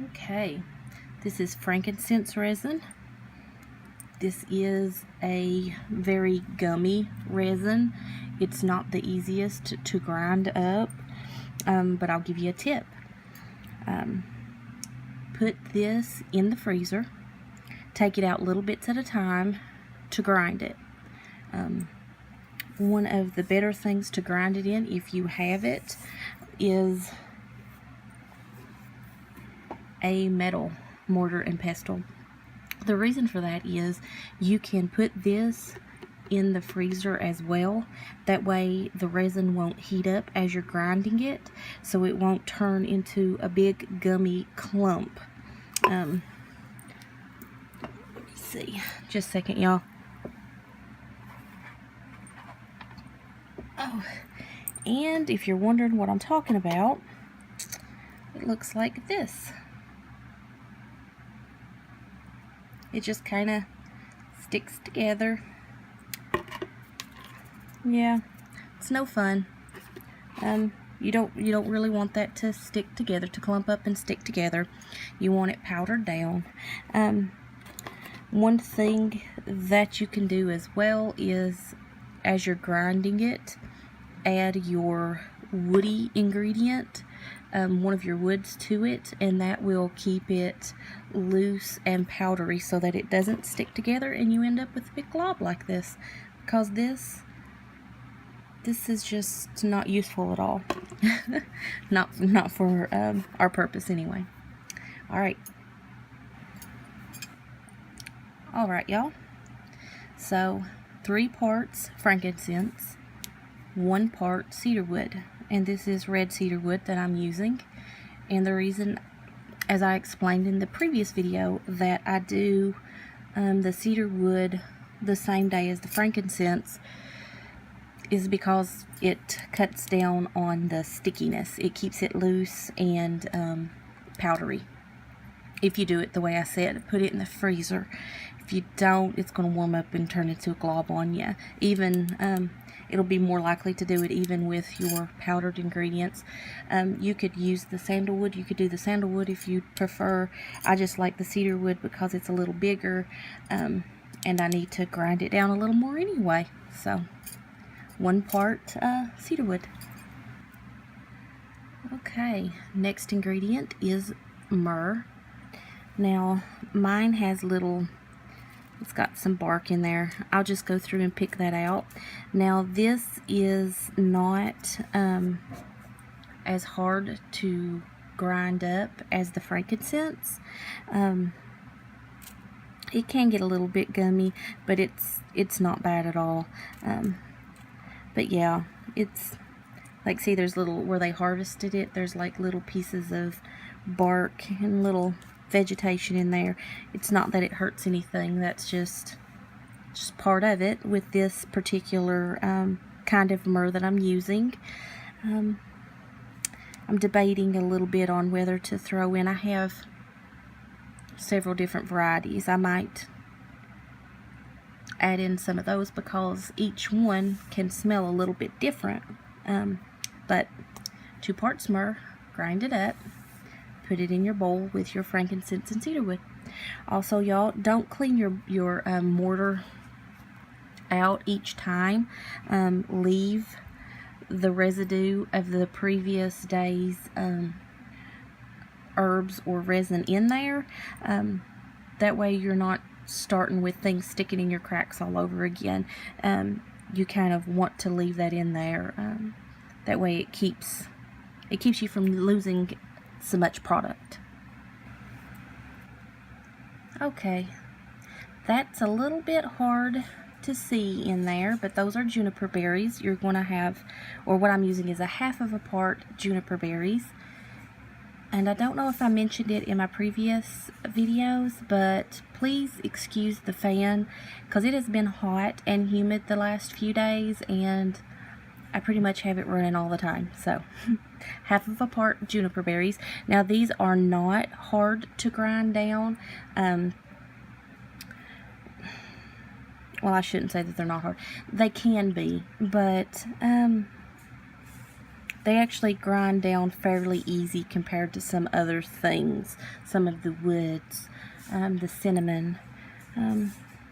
Okay, this is frankincense resin. This is a very gummy resin. It's not the easiest to grind up, but I'll give you a tip. Put this in the freezer. Take it out little bits at a time to grind it. One of the better things to grind it in, if you have it, is a metal mortar and pestle. The reason for that is you can put this in the freezer as well. That way the resin won't heat up as you're grinding it, so it won't turn into a big gummy clump. Let me see, just a second, y'all. Oh, and if you're wondering what I'm talking about, it looks like this. It just kind of sticks together. Yeah, it's no fun. You don't really want that to stick together, to clump up and stick together. You want it powdered down. One thing that you can do as well is, as you're grinding it, add your woody ingredient, one of your woods, to it, and that will keep it loose and powdery so that it doesn't stick together and you end up with a big glob like this, because this is just not useful at all. not for our purpose anyway. Alright, y'all, so 3 parts frankincense, 1 part cedar wood, and this is red cedar wood that I'm using. And the reason, as I explained in the previous video, that I do the cedar wood the same day as the frankincense is because it cuts down on the stickiness. It keeps it loose and powdery. If you do it the way I said, put it in the freezer. If you don't, it's going to warm up and turn into a glob on you. Even it'll be more likely to do it even with your powdered ingredients. You could use the sandalwood. You could do the sandalwood if you prefer. I just like the cedar wood because it's a little bigger, and I need to grind it down a little more anyway. So 1 part cedar wood. Okay, next ingredient is myrrh. Now mine has it's got some bark in there. I'll just go through and pick that out. Now this is not as hard to grind up as the frankincense. It can get a little bit gummy, but it's not bad at all. But yeah, it's like, see, there's little, where they harvested it, there's like little pieces of bark and little vegetation in there. It's not that it hurts anything. That's just part of it with this particular kind of myrrh that I'm using. I'm debating a little bit on whether to throw in. I have several different varieties. I might add in some of those because each one can smell a little bit different. But 2 parts myrrh, grind it up, put it in your bowl with your frankincense and cedarwood. Also, y'all, don't clean your mortar out each time. Leave the residue of the previous day's herbs or resin in there. That way you're not starting with things sticking in your cracks all over again. You kind of want to leave that in there. That way it keeps you from losing so much product. Okay, that's a little bit hard to see in there, but those are juniper berries. You're going to have, or what I'm using is a 1/2 of a part juniper berries. And I don't know if I mentioned it in my previous videos, but please excuse the fan because it has been hot and humid the last few days, and I pretty much have it running all the time. So 1/2 of a part juniper berries. Now these are not hard to grind down. Well, I shouldn't say that they're not hard. They can be, but they actually grind down fairly easy compared to some other things, some of the woods, the cinnamon.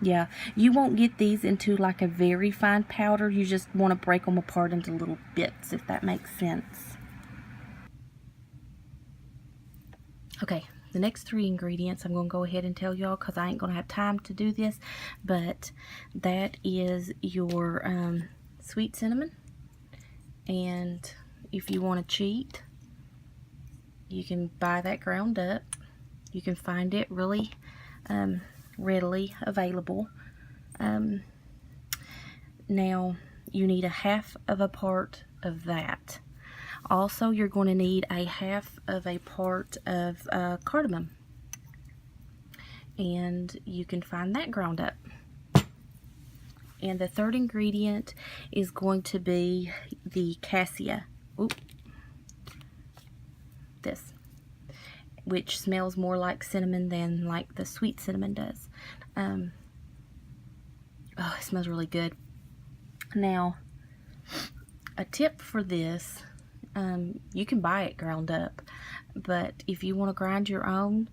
Yeah, you won't get these into like a very fine powder. You just want to break them apart into little bits, if that makes sense. Okay, the next 3 ingredients I'm going to go ahead and tell y'all because I ain't going to have time to do this, but that is your sweet cinnamon. And if you want to cheat, you can buy that ground up. You can find it really readily available. Now you need a half of a part of that. Also, you're going to need a half of a part of cardamom, and you can find that ground up. And the third ingredient is going to be the cassia. Oop. This, which smells more like cinnamon than like the sweet cinnamon does. Oh, it smells really good. Now, a tip for this, you can buy it ground up, but if you want to grind your own,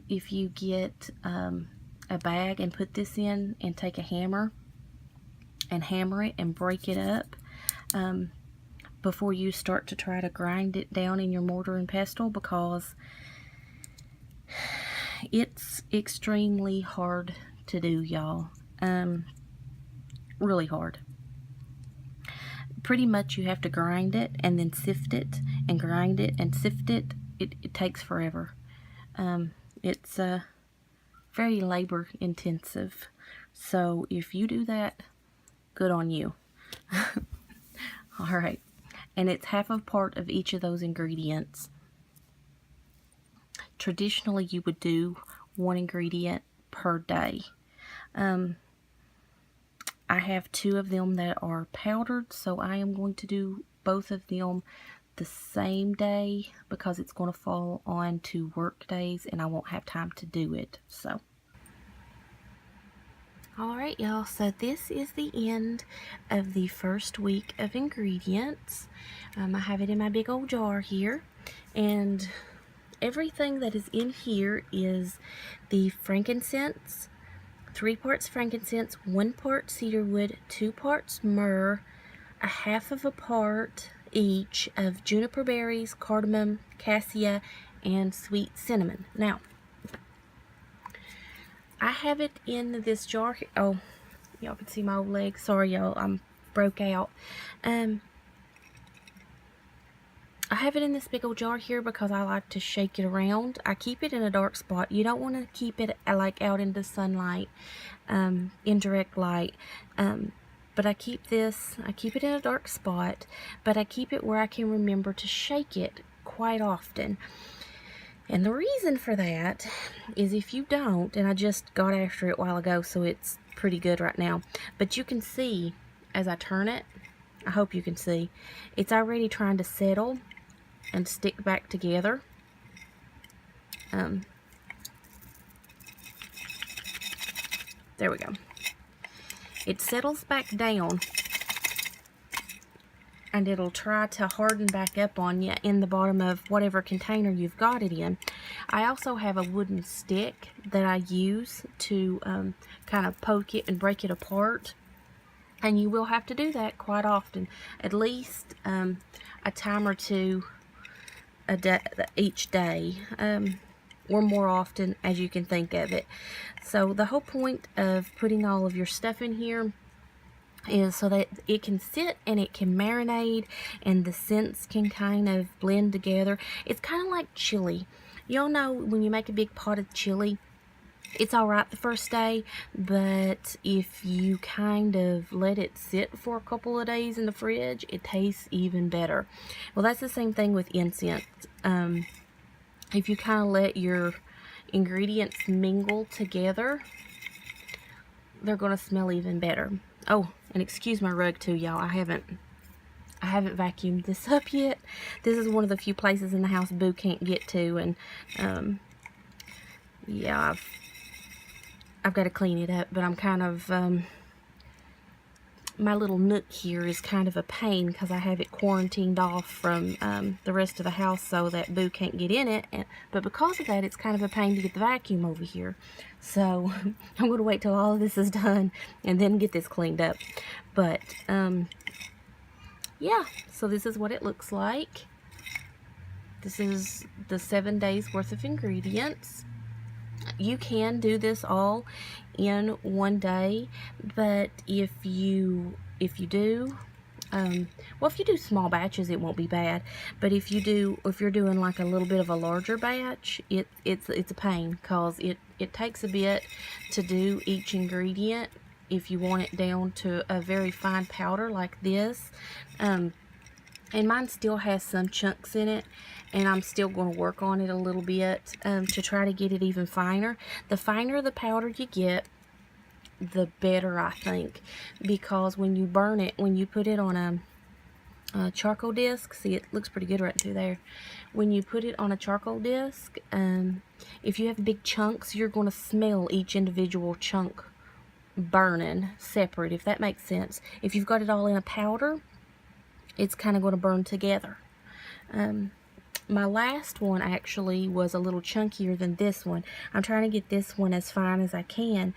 if you get a bag and put this in and take a hammer and hammer it and break it up before you start to try to grind it down in your mortar and pestle, because it's extremely hard to do, y'all. Really hard. Pretty much you have to grind it and then sift it and grind it and sift it. It takes forever. It's very labor intensive. So if you do that, good on you. Alright. And it's half a part of each of those ingredients. Traditionally you would do 1 ingredient per day. I have 2 of them that are powdered, so I am going to do both of them the same day because it's going to fall on to work days and I won't have time to do it. So, alright y'all, so this is the end of the first week of ingredients. I have it in my big old jar here, and everything that is in here is the frankincense, 3 parts frankincense, 1 part cedarwood, 2 parts myrrh, a half of a part each of juniper berries, cardamom, cassia, and sweet cinnamon. Now, I have it in this jar. Oh, y'all can see my old leg. Sorry, y'all, I'm broke out. I have it in this big old jar here because I like to shake it around. I keep it in a dark spot. You don't want to keep it like out in the sunlight, in direct light. But I keep it in a dark spot, but I keep it where I can remember to shake it quite often. And the reason for that is if you don't, and I just got after it a while ago, so it's pretty good right now, but you can see as I turn it, I hope you can see, it's already trying to settle and stick back together. There we go. It settles back down and it'll try to harden back up on you in the bottom of whatever container you've got it in. I also have a wooden stick that I use to kind of poke it and break it apart. And you will have to do that quite often, at least a time or 2 each day, or more often as you can think of it. So the whole point of putting all of your stuff in here is so that it can sit and it can marinate and the scents can kind of blend together. It's kind of like chili. Y'all know when you make a big pot of chili, it's alright the first day, but if you kind of let it sit for a couple of days in the fridge, it tastes even better. Well, that's the same thing with incense. If you kind of let your ingredients mingle together, they're going to smell even better. Oh, and excuse my rug too, y'all. I haven't vacuumed this up yet. This is one of the few places in the house Boo can't get to, and yeah, I've got to clean it up, but I'm kind of my little nook here is kind of a pain because I have it quarantined off from the rest of the house so that Boo can't get in it. But because of that, it's kind of a pain to get the vacuum over here. So I'm going to wait till all of this is done and then get this cleaned up. But yeah, so this is what it looks like. This is the 7 days worth of ingredients. You can do this all in one day, but if you do, well, if you do small batches, it won't be bad. But if you're doing like a little bit of a larger batch, it's a pain because it takes a bit to do each ingredient if you want it down to a very fine powder like this. And mine still has some chunks in it, and I'm still going to work on it a little bit to try to get it even finer. The finer the powder you get, the better, I think, because when you burn it, when you put it on a charcoal disc, see, it looks pretty good right through there. When you put it on a charcoal disc, if you have big chunks, you're going to smell each individual chunk burning separate, if that makes sense. If you've got it all in a powder, it's kind of going to burn together. My last one actually was a little chunkier than this one. I'm trying to get this one as fine as I can.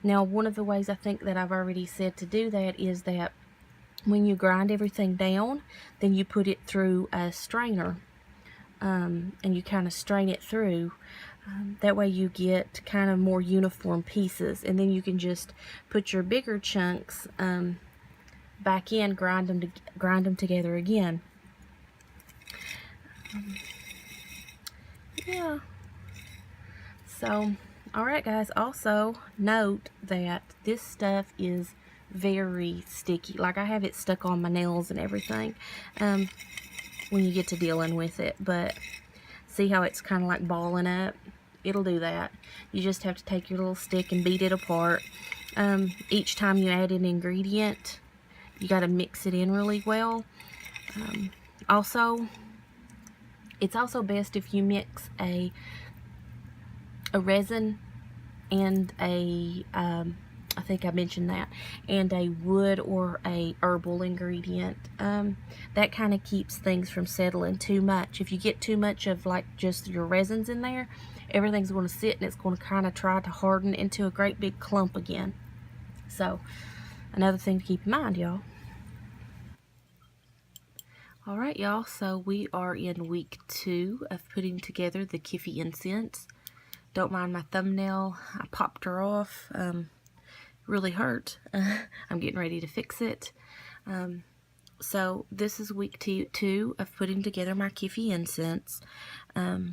Now, one of the ways I think that I've already said to do that is that when you grind everything down, then you put it through a strainer, and you kind of strain it through. That way you get kind of more uniform pieces, and then you can just put your bigger chunks back in, grind them together again. Yeah. So, alright guys, also note that this stuff is very sticky. Like, I have it stuck on my nails and everything when you get to dealing with it. But see how it's kind of like balling up? It'll do that. You just have to take your little stick and beat it apart. Each time you add an ingredient, you got to mix it in really well. Also, it's also best if you mix a resin and I think I mentioned that, and a wood or a herbal ingredient. That kind of keeps things from settling too much. If you get too much of like just your resins in there, everything's going to sit and it's going to kind of try to harden into a great big clump again. So, another thing to keep in mind, y'all. Alright, y'all, so we are in week 2 of putting together the Kyphi incense. Don't mind my thumbnail. I popped her off. Really hurt. I'm getting ready to fix it. So this is week 2 of putting together my Kyphi incense. I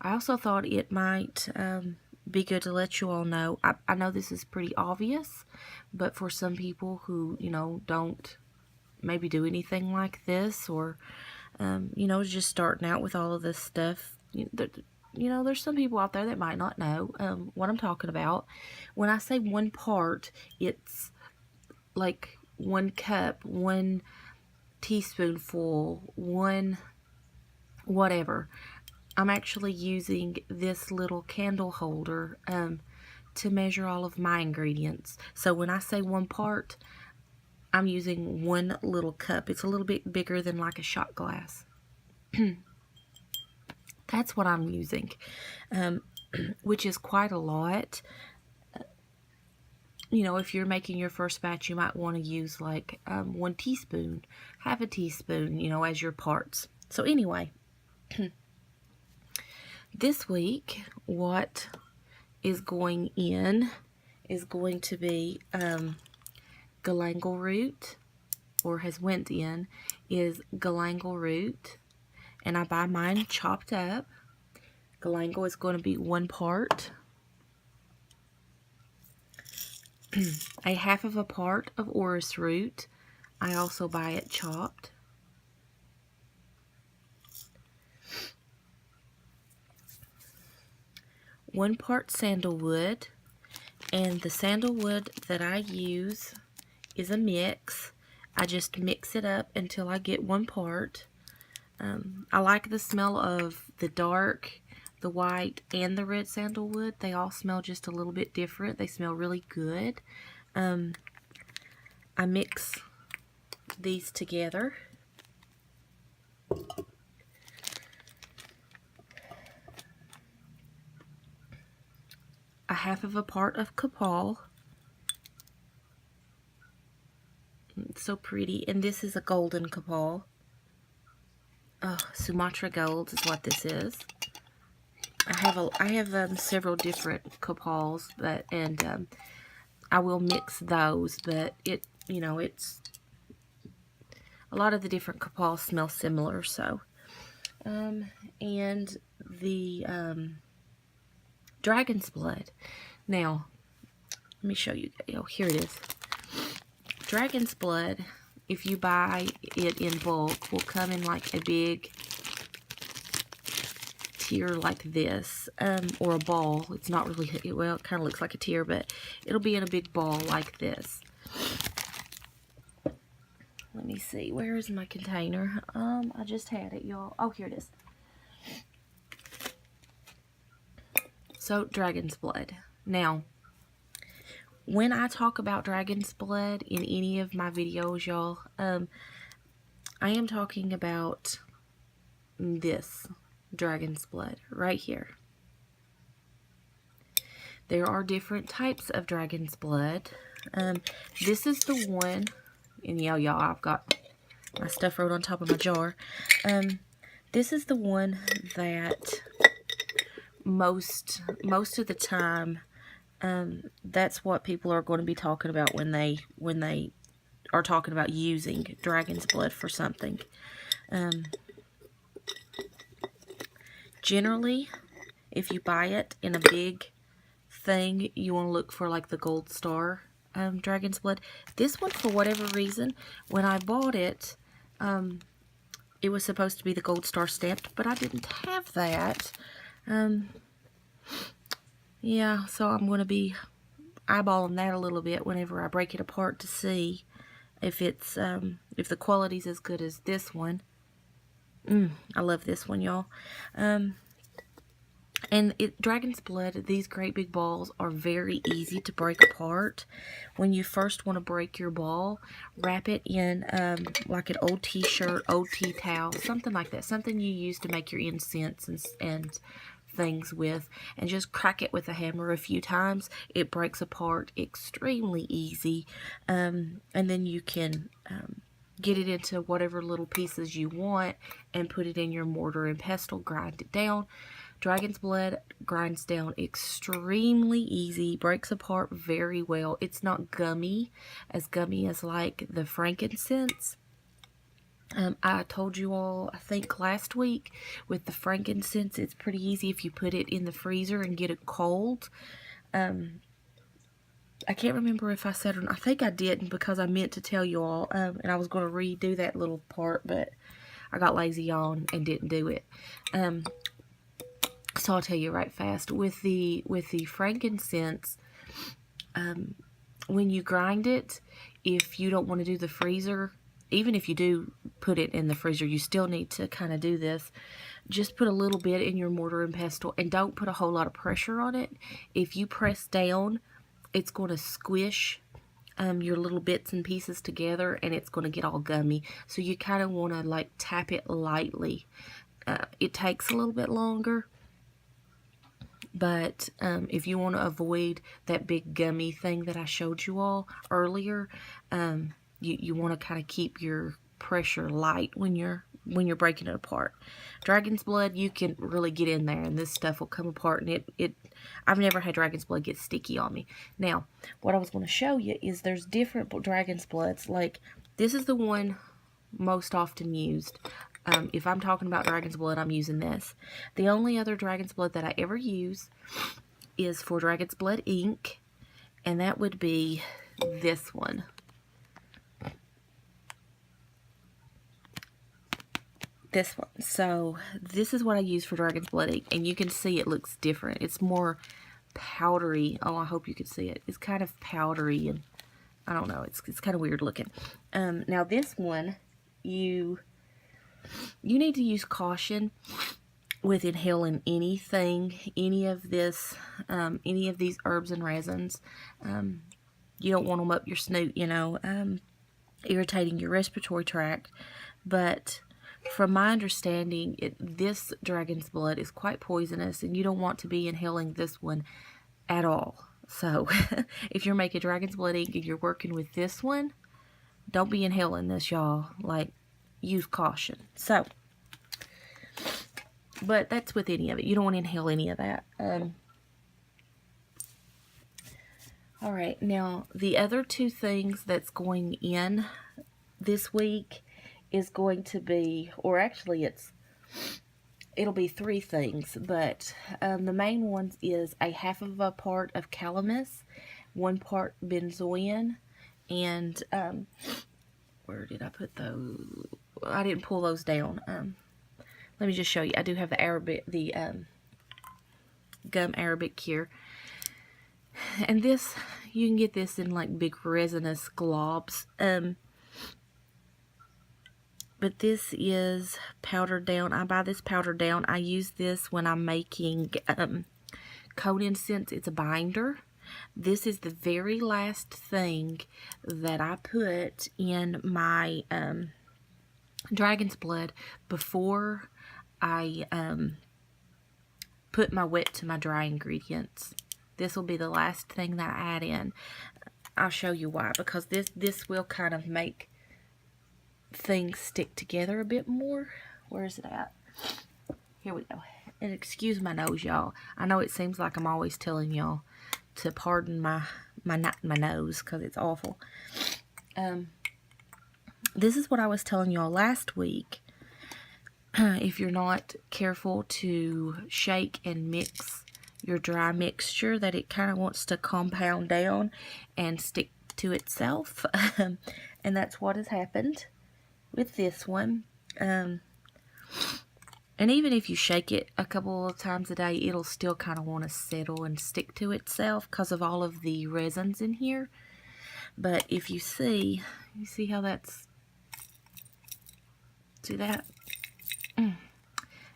also thought it might be good to let you all know. I know this is pretty obvious, but for some people who, you know, don't maybe do anything like this, or you know, just starting out with all of this stuff, you know, there's some people out there that might not know what I'm talking about. When I say 1 part, it's like 1 cup, 1 teaspoonful, 1 whatever. I'm actually using this little candle holder to measure all of my ingredients. So when I say 1 part, I'm using 1 little cup. It's a little bit bigger than like a shot glass. That's what I'm using, which is quite a lot. You know, if you're making your first batch, you might want to use like 1 teaspoon, half a teaspoon, you know, as your parts. So anyway, this week, what is going in is going to be Galangal Root, or has went in, is Galangal Root. And I buy mine chopped up. Galangal is going to be 1 part. A half of a part of orris root. I also buy it chopped. One part sandalwood. And the sandalwood that I use is a mix. I just mix it up until I get 1 part. I like the smell of the dark, the white, and the red sandalwood. They all smell just a little bit different. They smell really good. I mix these together. A half of a part of copal. It's so pretty. And this is a golden copal. Oh, Sumatra Gold is what this is. I have several different copals, but I will mix those, but it's a lot of the different copals smell similar. So, and the dragon's blood. Now, let me show you. Oh, here it is. Dragon's blood, if you buy it in bulk, will come in like a big tear like this, or a ball. It's not really, well, it kind of looks like a tear, but it'll be in a big ball like this. Let me see, where is my container? I just had it, y'all. Oh, here it is. So, dragon's blood. Now, when I talk about dragon's blood in any of my videos, y'all, I am talking about this dragon's blood right here. There are different types of dragon's blood. This is the one, and y'all, I've got my stuff right on top of my jar. This is the one that most of the time, that's what people are going to be talking about when they are talking about using dragon's blood for something. Generally, if you buy it in a big thing, you want to look for like the gold star dragon's blood. This one, for whatever reason, when I bought it, it was supposed to be the gold star stamped, but I didn't have that. Yeah, so I'm going to be eyeballing that a little bit whenever I break it apart to see if it's if the quality's as good as this one. I love this one, y'all. And dragon's blood, these great big balls are very easy to break apart. When you first want to break your ball, wrap it in like an old t-shirt, old tea towel, something like that. Something you use to make your incense and things with, and just crack it with a hammer a few times. It breaks apart extremely easy. And then you can get it into whatever little pieces you want and put it in your mortar and pestle, grind it down. Dragon's blood grinds down extremely easy, breaks apart very well. It's not gummy as like the frankincense. I told you all, I think last week, with the frankincense, it's pretty easy if you put it in the freezer and get it cold. I can't remember if I said it or not. I think I didn't, because I meant to tell you all, and I was going to redo that little part, but I got lazy on and didn't do it. So I'll tell you right fast. With the frankincense, when you grind it, if you don't want to do the freezer, even if you do put it in the freezer, you still need to kind of do this. Just put a little bit in your mortar and pestle, and don't put a whole lot of pressure on it. If you press down, it's going to squish your little bits and pieces together, and it's going to get all gummy. So you kind of want to like tap it lightly. It takes a little bit longer, but if you want to avoid that big gummy thing that I showed you all earlier, you want to kind of keep your pressure light when you're breaking it apart. Dragon's blood, you can really get in there, and this stuff will come apart, and I've never had dragon's blood get sticky on me. Now, what I was going to show you is there's different dragon's bloods. Like, this is the one most often used. If I'm talking about dragon's blood, I'm using this. The only other dragon's blood that I ever use is for dragon's blood ink, and that would be this one. This one. So this is what I use for dragon's blood ink, and you can see it looks different. It's more powdery. Oh, I hope you can see it. It's kind of powdery, and I don't know, it's kind of weird looking. Now this one, you need to use caution with inhaling anything, any of these herbs and resins. you don't want them up your snoot, you know, irritating your respiratory tract. But from my understanding, this dragon's blood is quite poisonous, and you don't want to be inhaling this one at all. So if you're making dragon's blood ink and you're working with this one, don't be inhaling this, y'all. Like, use caution. So, but that's with any of it. You don't want to inhale any of that. All right, now the other two things that's going in this week is going to be, or actually it'll be three things, but the main ones is a half of a part of calamus, 1 part benzoin, and where did I put those? I didn't pull those down. Let me just show you. I do have the gum Arabic here. And this, you can get this in like big resinous globs. But this is powdered down. I buy this powdered down. I use this when I'm making cone incense. It's a binder. This is the very last thing that I put in my dragon's blood before I put my wet to my dry ingredients. This will be the last thing that I add in. I'll show you why. Because this will kind of make things stick together a bit more. Where is it at? Here we go. And excuse my nose, y'all. I know it seems like I'm always telling y'all to pardon my nose, because it's awful. This is what I was telling y'all last week. If you're not careful to shake and mix your dry mixture, that it kind of wants to compound down and stick to itself. And that's what has happened with this one. And even if you shake it a couple of times a day, it'll still kind of want to settle and stick to itself because of all of the resins in here. But if you see how that's, see that?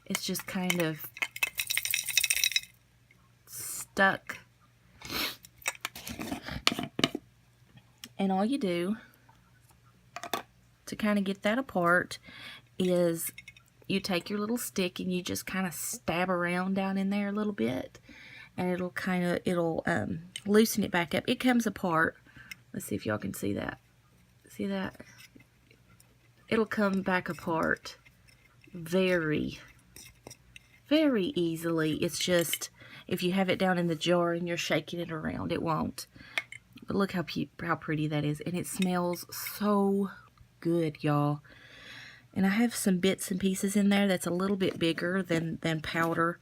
It's just kind of stuck. And all you do to kind of get that apart is you take your little stick and you just kind of stab around down in there a little bit, and it'll loosen it back up. It comes apart. Let's see if y'all can see that. See that? It'll come back apart very, very easily. It's just, if you have it down in the jar and you're shaking it around, it won't. But look how pretty that is. And it smells so good, y'all. And I have some bits and pieces in there that's a little bit bigger than powder.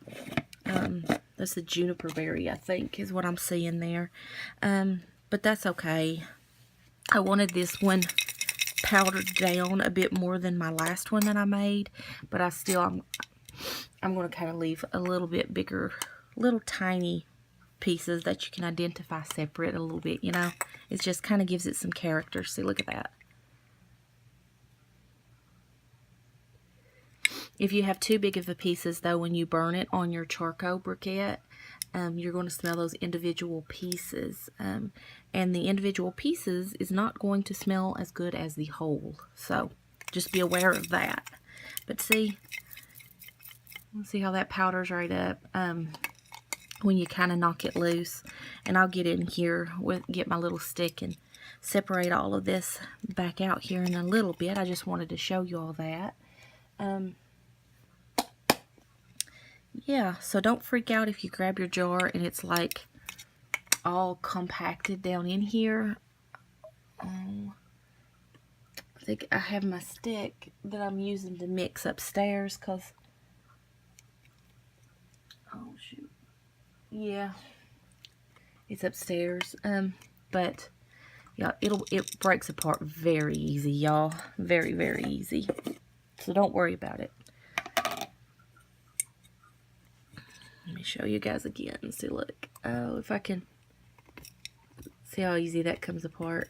That's the Juniper Berry, I think, is what I'm seeing there. But that's okay. I wanted this one powdered down a bit more than my last one that I made. But I'm going to kind of leave a little bit bigger, little tiny pieces that you can identify separate a little bit, you know. It just kind of gives it some character. See, look at that. If you have too big of a pieces, though, when you burn it on your charcoal briquette, you're going to smell those individual pieces. And the individual pieces is not going to smell as good as the whole. So, just be aware of that. But see how that powders right up when you kind of knock it loose. And I'll get in here, get my little stick and separate all of this back out here in a little bit. I just wanted to show you all that. Yeah, so don't freak out if you grab your jar and it's like all compacted down in here. I think I have my stick that I'm using to mix upstairs because, oh shoot, yeah, it's upstairs. But yeah, it breaks apart very easy, y'all. Very, very easy. So don't worry about it. Let me show you guys again. See, look. Oh, if I can see how easy that comes apart.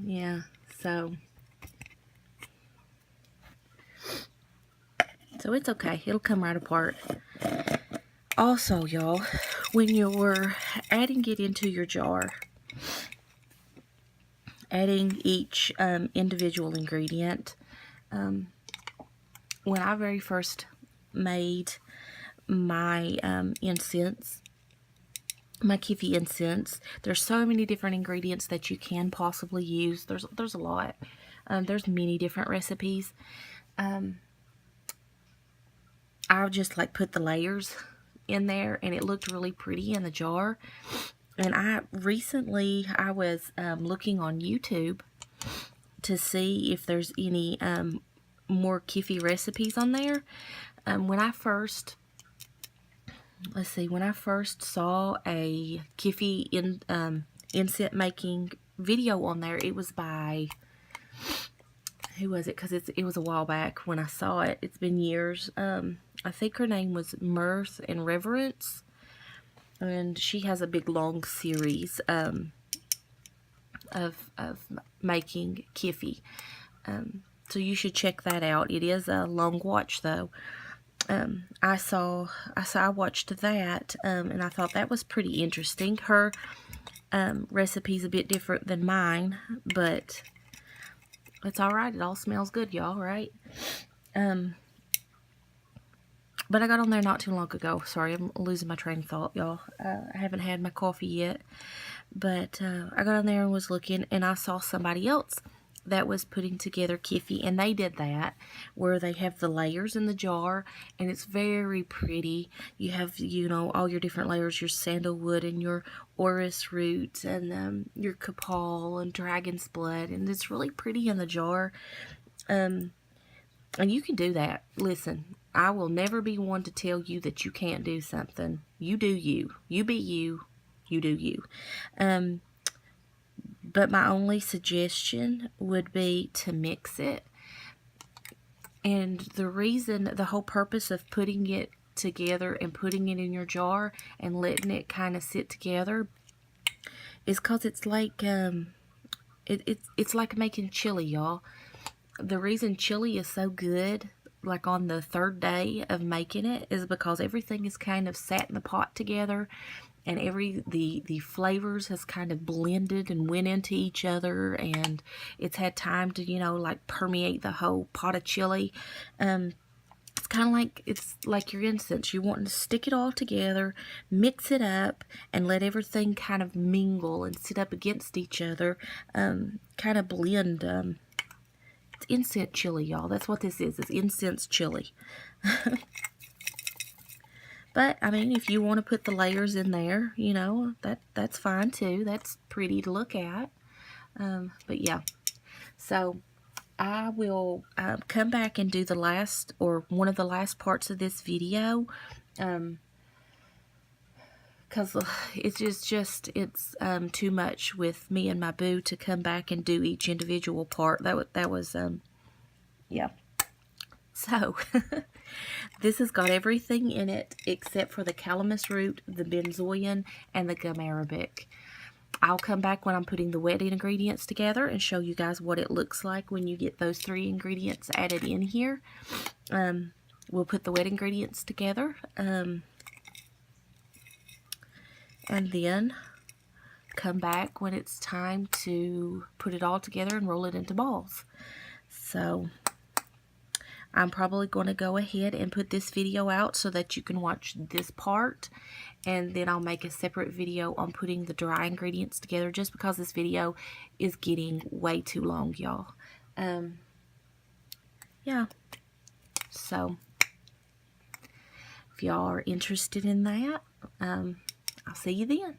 Yeah, so it's okay. It'll come right apart. Also, y'all, when you're adding it into your jar, adding each individual ingredient. When I very first made my incense, my Kyphi incense, there's so many different ingredients that you can possibly use. There's a lot. There's many different recipes. I just like put the layers in there, and it looked really pretty in the jar. And I was looking on YouTube to see if there's any more Kyphi recipes on there. When I first saw a Kyphi incense making video on there, it was by, who was it? Because it was a while back when I saw it. It's been years. I think her name was Mirth and Reverence, and she has a big long series of making Kyphi. So you should check that out. It is a long watch though. I watched that, and I thought that was pretty interesting. Her recipe's a bit different than mine, but it's alright. It all smells good, y'all, right? But I got on there not too long ago. Sorry, I'm losing my train of thought, y'all. I haven't had my coffee yet. But I got on there and was looking, and I saw somebody else that was putting together Kyphi, and they did that, where they have the layers in the jar, and it's very pretty. You have, you know, all your different layers, your sandalwood and your orris root and your copal and dragon's blood, and it's really pretty in the jar. And you can do that. Listen, I will never be one to tell you that you can't do something. You do you. You be you. You do you. But my only suggestion would be to mix it. And the whole purpose of putting it together and putting it in your jar and letting it kind of sit together is because it's like it's like making chili, y'all. The reason chili is so good, like on the third day of making it, is because everything is kind of sat in the pot together, and the flavors has kind of blended and went into each other, and it's had time to, you know, like permeate the whole pot of chili. It's like your incense. You want to stick it all together, mix it up, and let everything kind of mingle and sit up against each other, kind of blend. It's incense chili, y'all. That's what this is. It's incense chili. But, I mean, if you want to put the layers in there, you know, that's fine too. That's pretty to look at. But, yeah. So, I will come back and do the last, or one of the last parts of this video. Because it's too much with me and my boo to come back and do each individual part. That was yeah. So, this has got everything in it except for the calamus root, the benzoin, and the gum arabic. I'll come back when I'm putting the wet ingredients together and show you guys what it looks like when you get those 3 ingredients added in here. We'll put the wet ingredients together. And then come back when it's time to put it all together and roll it into balls. So, I'm probably going to go ahead and put this video out so that you can watch this part, and then I'll make a separate video on putting the dry ingredients together, just because this video is getting way too long, y'all. Yeah. So, if y'all are interested in that, I'll see you then.